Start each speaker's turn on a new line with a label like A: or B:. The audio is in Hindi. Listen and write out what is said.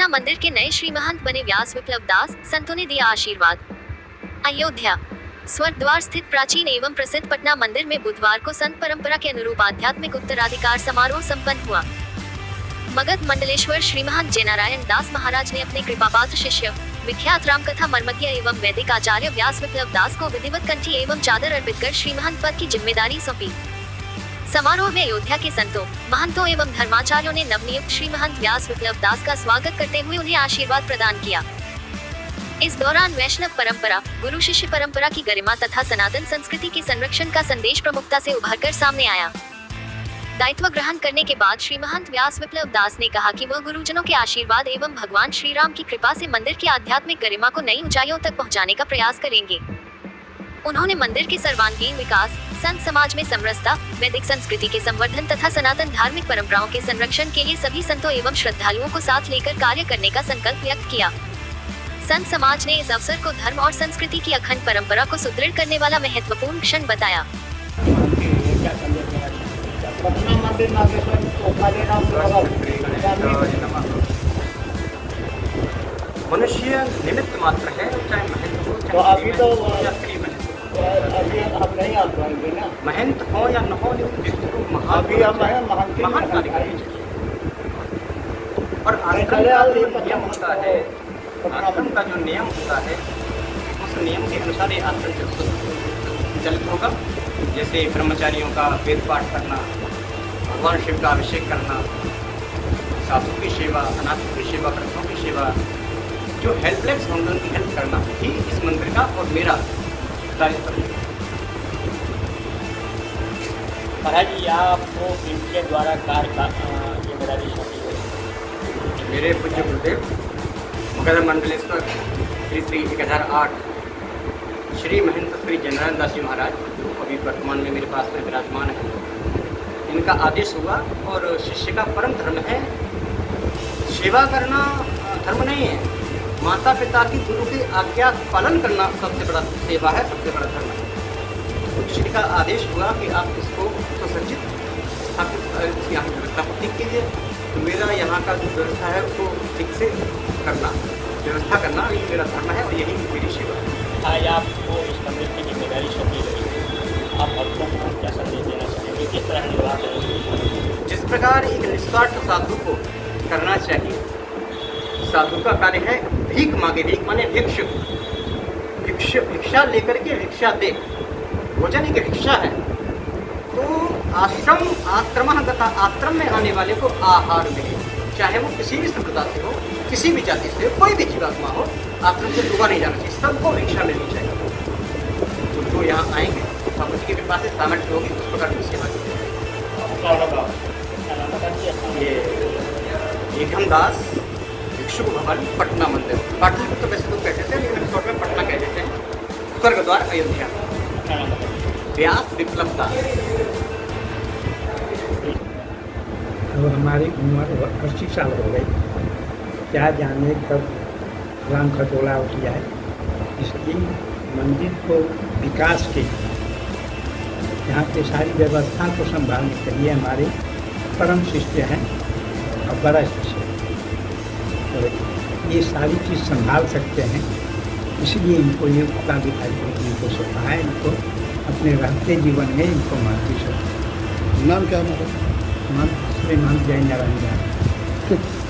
A: पटना मंदिर के नए श्री महंत बने व्यास विप्लव दास, संतों ने दिया आशीर्वाद। अयोध्या स्वर्ग द्वार स्थित प्राचीन एवं प्रसिद्ध पटना मंदिर में बुधवार को संत परंपरा के अनुरूप आध्यात्मिक उत्तराधिकार समारोह संपन्न हुआ। मगध मंडलेश्वर श्री महंत जयनारायण दास महाराज ने अपने कृपापात्र शिष्य विख्यात रामकथा मर्मज्ञ एवं वैदिक आचार्य व्यास विप्लव दास को विधिवत कंठी एवं चादर अर्पित कर श्री महंत पद की जिम्मेदारी सौंपी। समारोह में अयोध्या के संतों, महंतों एवं धर्माचार्यों ने नवनियुक्त श्री महंत व्यास विप्लव दास का स्वागत करते हुए उन्हें आशीर्वाद प्रदान किया। इस दौरान वैष्णव परंपरा, गुरु शिष्य परंपरा की गरिमा तथा सनातन संस्कृति के संरक्षण का संदेश प्रमुखता से उभरकर सामने आया। दायित्व ग्रहण करने के बाद श्री महंत व्यास विप्लव दास ने कहा कि वह गुरुजनों के आशीर्वाद एवं भगवान श्री राम की कृपा से मंदिर की आध्यात्मिक गरिमा को नई ऊंचाइयों तक पहुंचाने का प्रयास करेंगे। उन्होंने मंदिर के सर्वांगीण विकास, संत समाज में समरसता, वैदिक संस्कृति के संवर्धन तथा सनातन धार्मिक परंपराओं के संरक्षण के लिए सभी संतों एवं श्रद्धालुओं को साथ लेकर कार्य करने का संकल्प व्यक्त किया। संत समाज ने इस अवसर को धर्म और संस्कृति की अखंड परंपरा को सुदृढ़ करने वाला महत्वपूर्ण क्षण बताया।
B: मनुष्य निमित्त मात्र है, चाहे महंत हो,
C: तो अभी तो
B: श्री महंत
C: अभी हम नहीं आ पाएंगे ना,
B: महंत हो या न हो,
C: अभी हम
B: महान कार्य करेंगे। और आश्रम का जो नियम होता है, आश्रम का जो नियम होता है, उस नियम के अनुसार ये आश्रम चलित होगा। जैसे ब्रह्मचारियों का वेद पाठ करना, भगवान शिव का अभिषेक करना, साधु की सेवा, अनाथों की सेवा, वृद्धों की सेवा, जो हेल्पलेस होंगे उनकी हेल्प करना ही इस मंदिर का और मेरा दायित्व है।
C: महाराज जी, आपको इनके द्वारा कार्य का जिम्मेदारी सौंपी गई।
B: मेरे पूज्य गुरुदेव मगध मंडलेश्वर श्री 1008 श्री महंत श्री जयनारायण दास जी महाराज, जो अभी वर्तमान में मेरे पास में विराजमान है, इनका आदेश हुआ। और शिष्य का परम धर्म है सेवा करना, धर्म नहीं है। माता पिता की, गुरु की आज्ञा पालन करना सबसे बड़ा सेवा है, सबसे बड़ा धर्म है। तो श्री का आदेश हुआ कि आप इसको सुसज्जित स्थापित यहाँ की व्यवस्था ठीक कीजिए। तो मेरा यहाँ का जो व्यवस्था है उसको ठीक से करना, व्यवस्था करना, ये मेरा धर्म है और यही मेरी सेवा है।
C: आज आपको इस मंदिर की जिम्मेदारी सौंपी गई, आप भक्तों को क्या संदेश देना चाहेंगे, किस तरह निर्वाह करेंगे?
B: जिस प्रकार एक निस्वार्थ साधु को करना चाहिए, साधु का कार्य है भीख मांगे, भीख माने भिक्षुक, भिक्षा लेकर के भिक्षा दे, भोजन एक भिक्षा है। तो आश्रम में आने वाले को आहार मिले, चाहे वो किसी भी संप्रदाय से हो, किसी भी जाति से, कोई भी जीवात्मा हो, आश्रम से डूबा नहीं जाना चाहिए, सबको भिक्षा मिलनी चाहिए। तो जो यहाँ आएंगे ठाकुर जी के पास से सामर्थ्य होगी, उस प्रकार की सेवा की जाएगी। ये एकम दास भिक्षुक भवन पटना मंदिर, पाटलिपुत्र तो वैसे तो कहते थे, लेकिन शॉर्ट में पटना कह देते हैं। स्वर्ग द्वार अयोध्या, व्यास विप्लव दास।
D: अब हमारी उम्र 80 साल हो गई, क्या जाने कब राम खटोला उठ जाए। इसलिए मंदिर को विकास के, यहाँ की सारी व्यवस्था को संभालने के लिए हमारे परम शिष्य हैं और बड़ा शिष्य है, और ये सारी चीज़ संभाल सकते हैं। इसलिए इनको ये उत्तराधिकारी इनको सौंपा है, इनको अपने रहते जीवन में इनको महत्व सकते।
E: नाम क्या है?
D: नाम श्री महंत जयनारायण दास।